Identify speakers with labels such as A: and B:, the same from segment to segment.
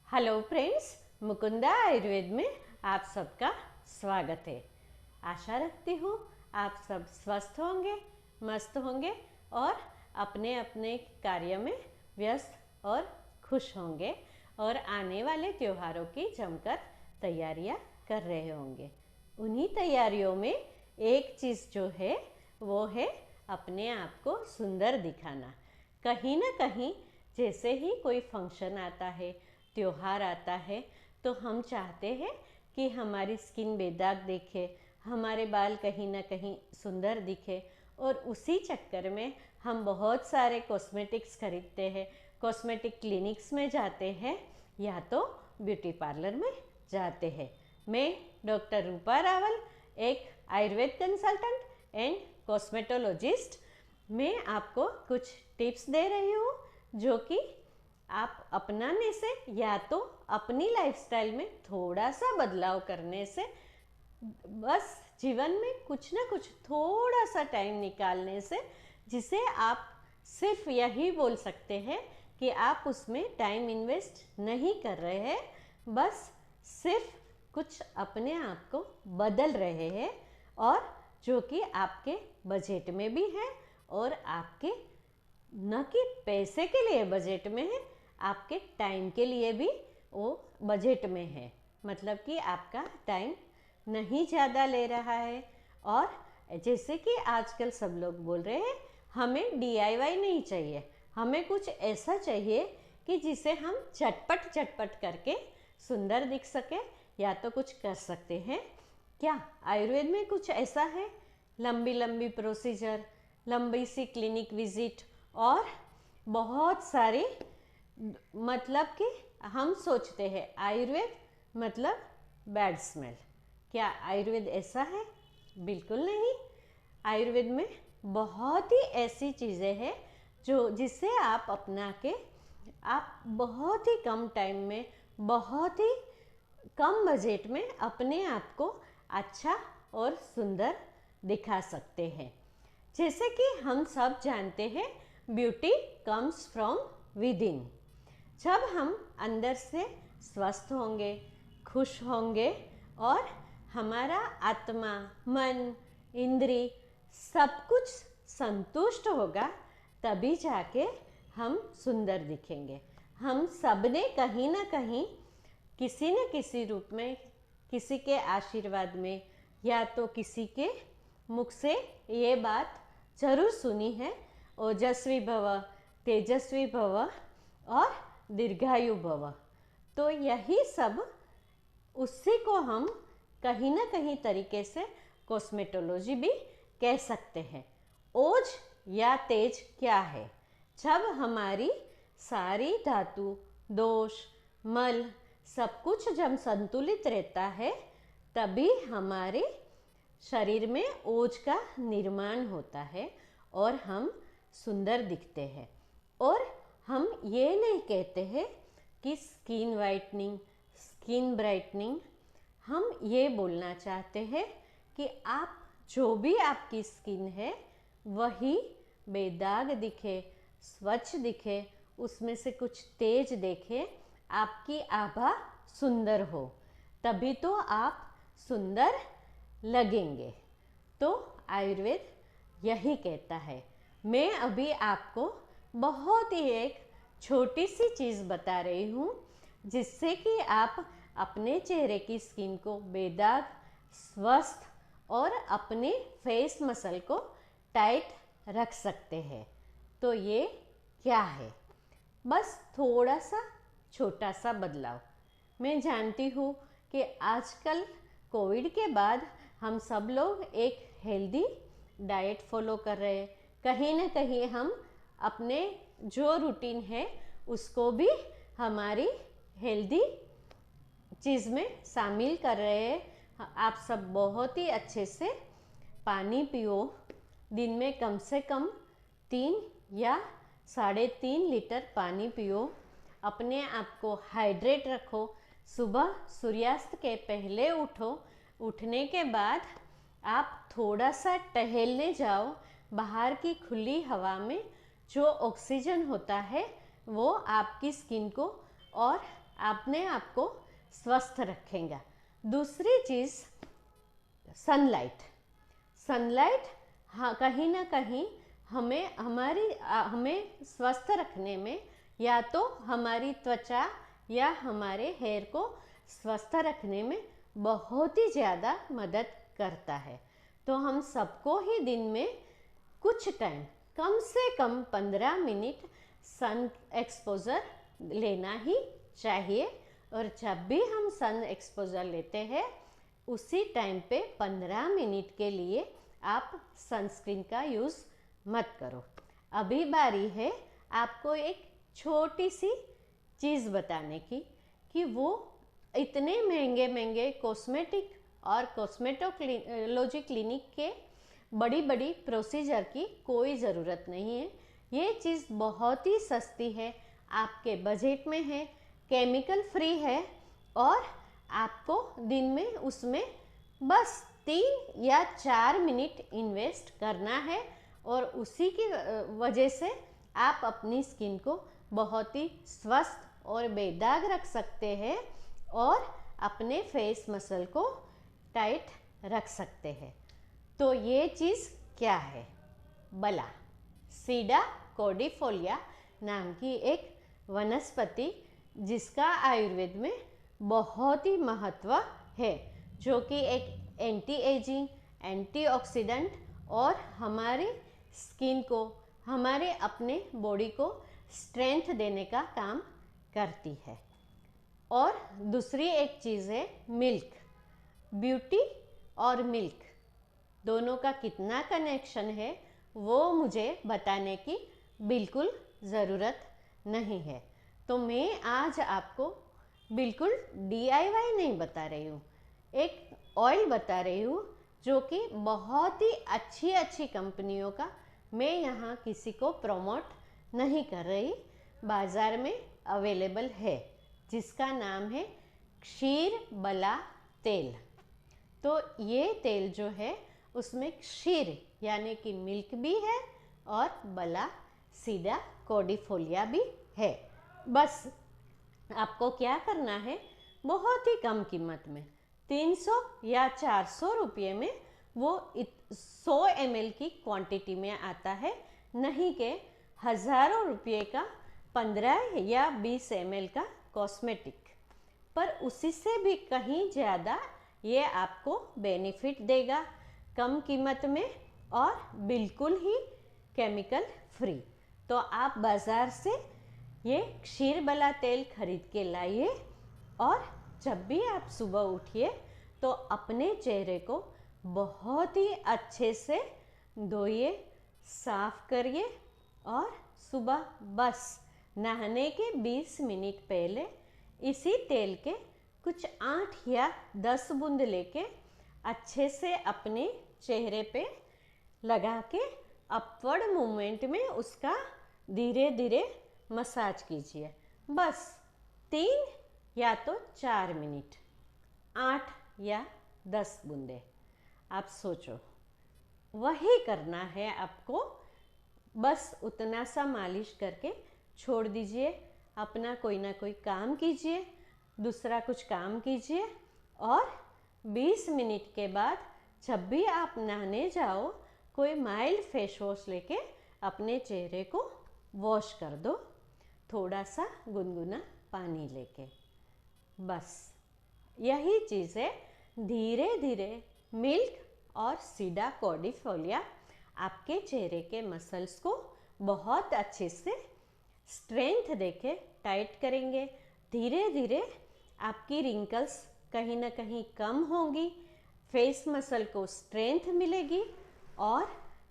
A: Hello friends, Mukunda Ayurveda में आप सबका स्वागत है। आशा रखती हूँ आप सब स्वस्थ होंगे, मस्त होंगे और अपने अपने कार्य में व्यस्त और खुश होंगे और आने वाले त्योहारों की जमकर तैयारियाँ कर रहे होंगे। उन्हीं तैयारियों में एक चीज़ जो है वो है अपने आप को सुंदर दिखाना। कहीं ना कहीं जैसे ही कोई फंक्शन आता है, त्योहार आता है, तो हम चाहते हैं कि हमारी स्किन बेदाग दिखे, हमारे बाल कहीं ना कहीं सुंदर दिखे और उसी चक्कर में हम बहुत सारे कॉस्मेटिक्स खरीदते हैं, कॉस्मेटिक क्लिनिक्स में जाते हैं या तो ब्यूटी पार्लर में जाते हैं। मैं डॉक्टर रूपा रावल, एक आयुर्वेद कंसल्टेंट एंड कॉस्मेटोलॉजिस्ट, मैं आपको कुछ टिप्स दे रही हूँ जो कि आप अपनाने से या तो अपनी लाइफस्टाइल में थोड़ा सा बदलाव करने से, बस जीवन में कुछ ना कुछ थोड़ा सा टाइम निकालने से, जिसे आप सिर्फ यही बोल सकते हैं कि आप उसमें टाइम इन्वेस्ट नहीं कर रहे हैं, बस सिर्फ कुछ अपने आप को बदल रहे हैं और जो कि आपके बजट में भी है और आपके न कि पैसे के लिए बजट में है, आपके टाइम के लिए भी वो बजट में है। मतलब कि आपका टाइम नहीं ज़्यादा ले रहा है। और जैसे कि आजकल सब लोग बोल रहे हैं, हमें DIY नहीं चाहिए, हमें कुछ ऐसा चाहिए कि जिसे हम झटपट झटपट करके सुंदर दिख सके या तो कुछ कर सकते हैं। क्या आयुर्वेद में कुछ ऐसा है? लंबी लंबी प्रोसीजर, लंबी सी क्लिनिक विजिट और बहुत सारी, मतलब कि हम सोचते हैं आयुर्वेद मतलब बैड स्मेल। क्या आयुर्वेद ऐसा है? बिल्कुल नहीं। आयुर्वेद में बहुत ही ऐसी चीज़ें हैं जो जिसे आप अपना के आप बहुत ही कम टाइम में, बहुत ही कम बजट में अपने आप को अच्छा और सुंदर दिखा सकते हैं। जैसे कि हम सब जानते हैं, beauty comes from with in. जब हम अंदर से स्वस्थ होंगे, खुश होंगे और हमारा आत्मा, मन, इंद्री सब कुछ संतुष्ट होगा, तभी जाके हम सुंदर दिखेंगे। हम सब ने कहीं ना कहीं किसी न किसी रूप में, किसी के आशीर्वाद में या तो किसी के मुख से ये बात जरूर सुनी है, ओजस्वी भव, तेजस्वी भव और दीर्घायु भव। तो यही सब, उसी को हम कहीं ना कहीं तरीके से कॉस्मेटोलॉजी भी कह सकते हैं। ओज या तेज क्या है? जब हमारी सारी धातु, दोष, मल सब कुछ जब संतुलित रहता है, तभी हमारे शरीर में ओज का निर्माण होता है और हम सुंदर दिखते हैं। और हम ये नहीं कहते हैं कि स्किन वाइटनिंग, स्किन ब्राइटनिंग, हम ये बोलना चाहते हैं कि आप जो भी आपकी स्किन है वही बेदाग दिखे, स्वच्छ दिखे, उसमें से कुछ तेज देखे, आपकी आभा सुंदर हो, तभी तो आप सुंदर लगेंगे। तो आयुर्वेद यही कहता है। मैं अभी आपको बहुत ही एक छोटी सी चीज़ बता रही हूँ जिससे कि आप अपने चेहरे की स्किन को बेदाग, स्वस्थ और अपने फेस मसल को टाइट रख सकते हैं। तो ये क्या है? बस थोड़ा सा छोटा सा बदलाव। मैं जानती हूँ कि आजकल कोविड के बाद हम सब लोग एक हेल्दी डाइट फॉलो कर रहे हैं। कहीं ना कहीं हम अपने जो रूटीन है उसको भी हमारी हेल्दी चीज़ में शामिल कर रहे हैं। आप सब बहुत ही अच्छे से पानी पियो, दिन में कम से कम 3 या 3.5 लीटर पानी पियो, अपने आप को हाइड्रेट रखो, सुबह सूर्यास्त के पहले उठो, उठने के बाद आप थोड़ा सा टहलने जाओ, बाहर की खुली हवा में जो ऑक्सीजन होता है वो आपकी स्किन को और अपने आप को स्वस्थ रखेगा। दूसरी चीज़ सनलाइट। सनलाइट हाँ कहीं ना कहीं हमें स्वस्थ रखने में, या तो हमारी त्वचा या हमारे हेयर को स्वस्थ रखने में बहुत ही ज़्यादा मदद करता है। तो हम सबको ही दिन में कुछ टाइम, कम से कम 15 मिनट सन एक्सपोज़र लेना ही चाहिए। और जब भी हम सन एक्सपोज़र लेते हैं उसी टाइम पे 15 मिनट के लिए आप सनस्क्रीन का यूज़ मत करो। अभी बारी है आपको एक छोटी सी चीज़ बताने की कि वो इतने महंगे महंगे कॉस्मेटिक और कॉस्मेटोलॉजी क्लिनिक के बड़ी बड़ी प्रोसीजर की कोई ज़रूरत नहीं है। ये चीज़ बहुत ही सस्ती है, आपके बजट में है, केमिकल फ्री है और आपको दिन में उसमें बस 3 या 4 मिनट इन्वेस्ट करना है और उसी की वजह से आप अपनी स्किन को बहुत ही स्वस्थ और बेदाग रख सकते हैं और अपने फेस मसल को टाइट रख सकते हैं। तो ये चीज़ क्या है? बला, सीडा कॉर्डिफोलिया नाम की एक वनस्पति जिसका आयुर्वेद में बहुत ही महत्व है, जो कि एक एंटी एजिंग, एंटीऑक्सीडेंट और हमारी स्किन को, हमारे अपने बॉडी को स्ट्रेंथ देने का काम करती है। और दूसरी एक चीज़ है मिल्क। ब्यूटी और मिल्क दोनों का कितना कनेक्शन है वो मुझे बताने की बिल्कुल ज़रूरत नहीं है। तो मैं आज आपको बिल्कुल DIY नहीं बता रही हूँ, एक ऑयल बता रही हूँ जो कि बहुत ही अच्छी अच्छी कंपनियों का, मैं यहाँ किसी को प्रमोट नहीं कर रही, बाज़ार में अवेलेबल है, जिसका नाम है क्षीर बला तेल। तो ये तेल जो है उसमें क्षीर यानी कि मिल्क भी है और बला सीडा कॉर्डिफोलिया भी है। बस आपको क्या करना है, बहुत ही कम कीमत में 300 या 400 रुपये में वो 100 ml की क्वांटिटी में आता है, नहीं कि हज़ारों रुपये का 15 या 20 ml का कॉस्मेटिक। पर उसी से भी कहीं ज़्यादा ये आपको बेनिफिट देगा, कम कीमत में और बिल्कुल ही केमिकल फ्री। तो आप बाज़ार से ये क्षीर बला तेल खरीद के लाइए और जब भी आप सुबह उठिए तो अपने चेहरे को बहुत ही अच्छे से धोइए, साफ करिए और सुबह बस नहाने के 20 मिनट पहले इसी तेल के कुछ 8 या 10 बूंद लेके अच्छे से अपने चेहरे पे लगा के अपवर्ड मूवमेंट में उसका धीरे धीरे मसाज कीजिए। बस 3 या तो 4 मिनट, 8 या 10 बूंदे। आप सोचो, वही करना है आपको। बस उतना सा मालिश करके छोड़ दीजिए, अपना कोई ना कोई काम कीजिए, दूसरा कुछ काम कीजिए और 20 मिनट के बाद जब भी आप नहाने जाओ कोई माइल्ड फेस वॉश लेके अपने चेहरे को वॉश कर दो, थोड़ा सा गुनगुना पानी लेके। बस यही चीज़ है। धीरे धीरे मिल्क और सीडा कॉर्डिफोलिया आपके चेहरे के मसल्स को बहुत अच्छे से स्ट्रेंथ देके टाइट करेंगे। धीरे धीरे आपकी रिंकल्स कहीं ना कहीं कम होंगी, फेस मसल को स्ट्रेंथ मिलेगी और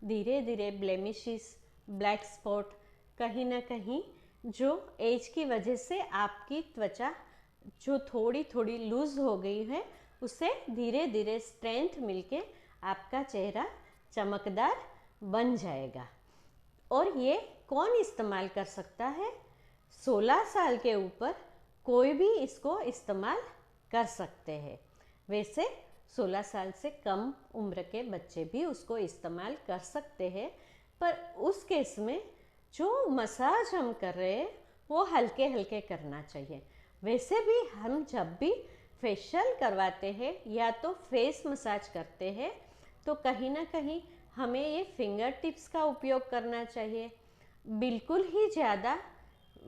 A: धीरे धीरे ब्लेमिशेस, ब्लैक स्पॉट, कहीं ना कहीं जो एज की वजह से आपकी त्वचा जो थोड़ी थोड़ी लूज़ हो गई है उसे धीरे धीरे स्ट्रेंथ मिलके आपका चेहरा चमकदार बन जाएगा। और ये कौन इस्तेमाल कर सकता है? 16 साल के ऊपर कोई भी इसको इस्तेमाल कर सकते हैं। वैसे 16 साल से कम उम्र के बच्चे भी उसको इस्तेमाल कर सकते हैं, पर उस केस में जो मसाज हम कर रहे हैं वो हल्के हल्के करना चाहिए। वैसे भी हम जब भी फेशियल करवाते हैं या तो फेस मसाज करते हैं तो कहीं ना कहीं हमें ये फिंगर टिप्स का उपयोग करना चाहिए। बिल्कुल ही ज़्यादा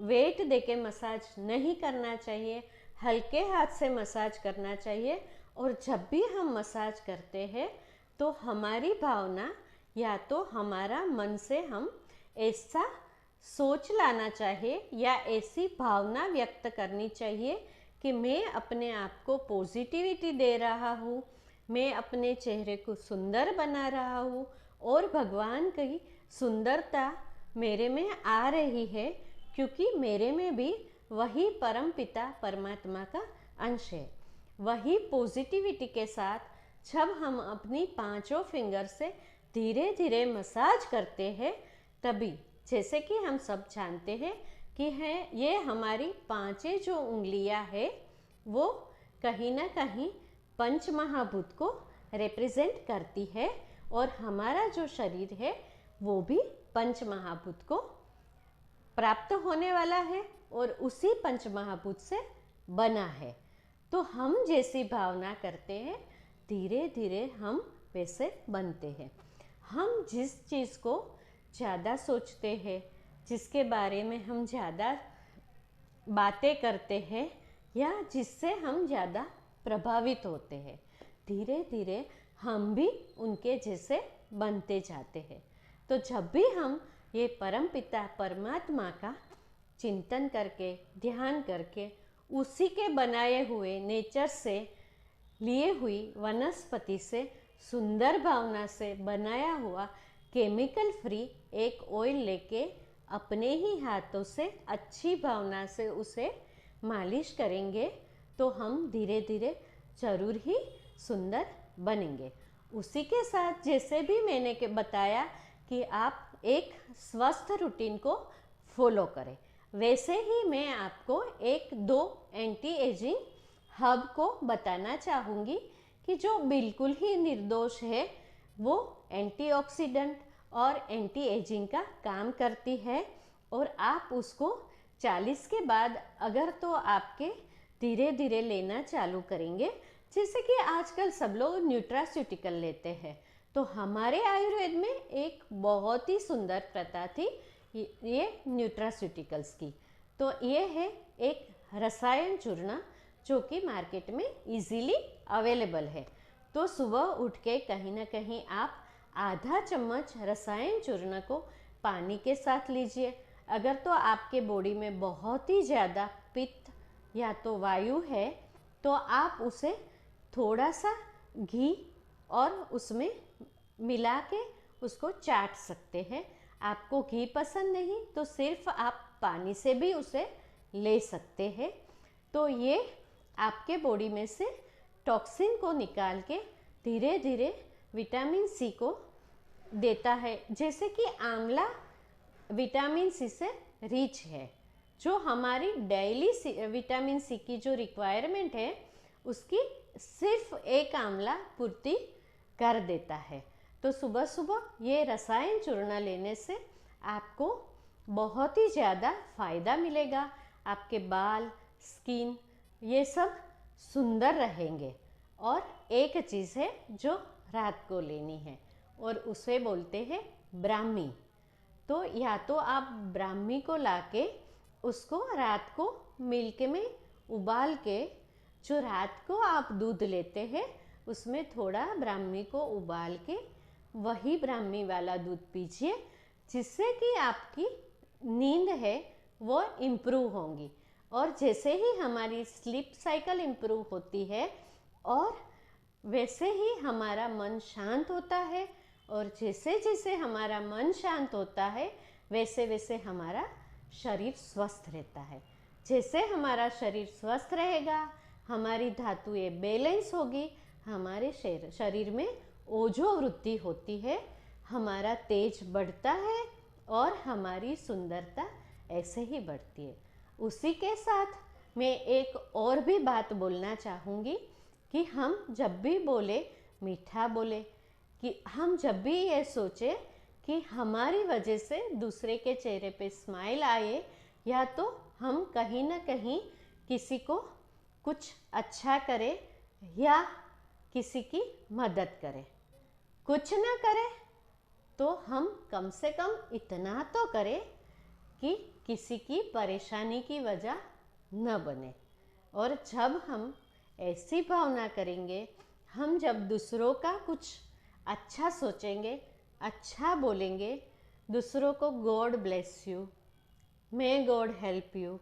A: वेट देके मसाज नहीं करना चाहिए, हल्के हाथ से मसाज करना चाहिए। और जब भी हम मसाज करते हैं तो हमारी भावना या तो हमारा मन से हम ऐसा सोच लाना चाहिए या ऐसी भावना व्यक्त करनी चाहिए कि मैं अपने आप को पॉजिटिविटी दे रहा हूँ, मैं अपने चेहरे को सुंदर बना रहा हूँ और भगवान की सुंदरता मेरे में आ रही है, क्योंकि मेरे में भी वही परम पिता परमात्मा का अंश है। वही पॉजिटिविटी के साथ जब हम अपनी पांचों फिंगर से धीरे धीरे मसाज करते हैं, तभी जैसे कि हम सब जानते हैं कि है ये हमारी पांचें जो उंगलियां है वो कहीं ना कहीं पंच महाभूत को रिप्रेजेंट करती है और हमारा जो शरीर है वो भी पंच महाभूत को प्राप्त होने वाला है और उसी पंच महाभूत से बना है। तो हम जैसी भावना करते हैं धीरे धीरे हम वैसे बनते हैं। हम जिस चीज़ को ज़्यादा सोचते हैं, जिसके बारे में हम ज़्यादा बातें करते हैं या जिससे हम ज़्यादा प्रभावित होते हैं, धीरे धीरे हम भी उनके जैसे बनते जाते हैं। तो जब भी हम ये परमपिता परमात्मा का चिंतन करके ध्यान करके उसी के बनाए हुए नेचर से लिए हुई वनस्पति से सुंदर भावना से बनाया हुआ केमिकल फ्री एक ऑयल लेके अपने ही हाथों से अच्छी भावना से उसे मालिश करेंगे तो हम धीरे धीरे जरूर ही सुंदर बनेंगे। उसी के साथ जैसे भी मैंने बताया कि आप एक स्वस्थ रूटीन को फॉलो करें, वैसे ही मैं आपको एक दो एंटी एजिंग हब को बताना चाहूँगी कि जो बिल्कुल ही निर्दोष है, वो एंटीऑक्सीडेंट और एंटी एजिंग का काम करती है और आप उसको 40 के बाद अगर तो आपके धीरे धीरे लेना चालू करेंगे, जैसे कि आजकल सब लोग न्यूट्रास्यूटिकल लेते हैं, तो हमारे आयुर्वेद में एक बहुत ही सुंदर प्रथा थी ये न्यूट्रास्यूटिकल्स की। तो ये है एक रसायन चूर्ण जो कि मार्केट में इजीली अवेलेबल है। तो सुबह उठ के कहीं ना कहीं आप आधा चम्मच रसायन चूर्ण को पानी के साथ लीजिए। अगर तो आपके बॉडी में बहुत ही ज़्यादा पित्त या तो वायु है तो आप उसे थोड़ा सा घी और उसमें मिला के उसको चाट सकते हैं। आपको घी पसंद नहीं तो सिर्फ आप पानी से भी उसे ले सकते हैं। तो ये आपके बॉडी में से टॉक्सिन को निकाल के धीरे धीरे विटामिन सी को देता है। जैसे कि आंवला विटामिन सी से रिच है, जो हमारी डेली विटामिन सी की जो रिक्वायरमेंट है उसकी सिर्फ एक आंवला पूर्ति कर देता है। तो सुबह सुबह ये रसायन चूर्ण लेने से आपको बहुत ही ज़्यादा फ़ायदा मिलेगा। आपके बाल, स्किन ये सब सुंदर रहेंगे। और एक चीज़ है जो रात को लेनी है और उसे बोलते हैं ब्राह्मी। तो या तो आप ब्राह्मी को लाके उसको रात को मिल्क में उबाल के, जो रात को आप दूध लेते हैं उसमें थोड़ा ब्राह्मी को उबाल के वही ब्राह्मी वाला दूध पीजिए, जिससे कि आपकी नींद है वो इम्प्रूव होंगी। और जैसे ही हमारी स्लीप साइकिल इम्प्रूव होती है और वैसे ही हमारा मन शांत होता है, और जैसे जैसे हमारा मन शांत होता है वैसे वैसे हमारा शरीर स्वस्थ रहता है। जैसे हमारा शरीर स्वस्थ रहेगा, हमारी धातुएं बैलेंस होगी, हमारे शरीर में ओजो वृद्धि होती है, हमारा तेज बढ़ता है और हमारी सुंदरता ऐसे ही बढ़ती है। उसी के साथ मैं एक और भी बात बोलना चाहूँगी कि हम जब भी बोले मीठा बोले, कि हम जब भी ये सोचे कि हमारी वजह से दूसरे के चेहरे पे स्माइल आए, या तो हम कहीं ना कहीं किसी को कुछ अच्छा करे या किसी की मदद करे। कुछ ना करे तो हम कम से कम इतना तो करें कि किसी की परेशानी की वजह न बने। और जब हम ऐसी भावना करेंगे, हम जब दूसरों का कुछ अच्छा सोचेंगे, अच्छा बोलेंगे, दूसरों को God bless you, may God help you,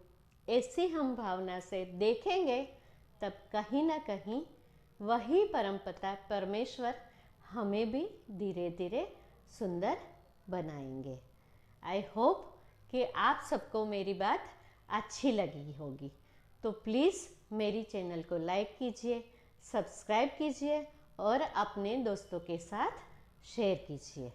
A: ऐसी हम भावना से देखेंगे, तब कहीं ना कहीं वही परमपिता परमेश्वर हमें भी धीरे धीरे सुंदर बनाएंगे। आई होप कि आप सबको मेरी बात अच्छी लगी होगी। तो प्लीज़ मेरी चैनल को लाइक कीजिए, सब्सक्राइब कीजिए और अपने दोस्तों के साथ शेयर कीजिए।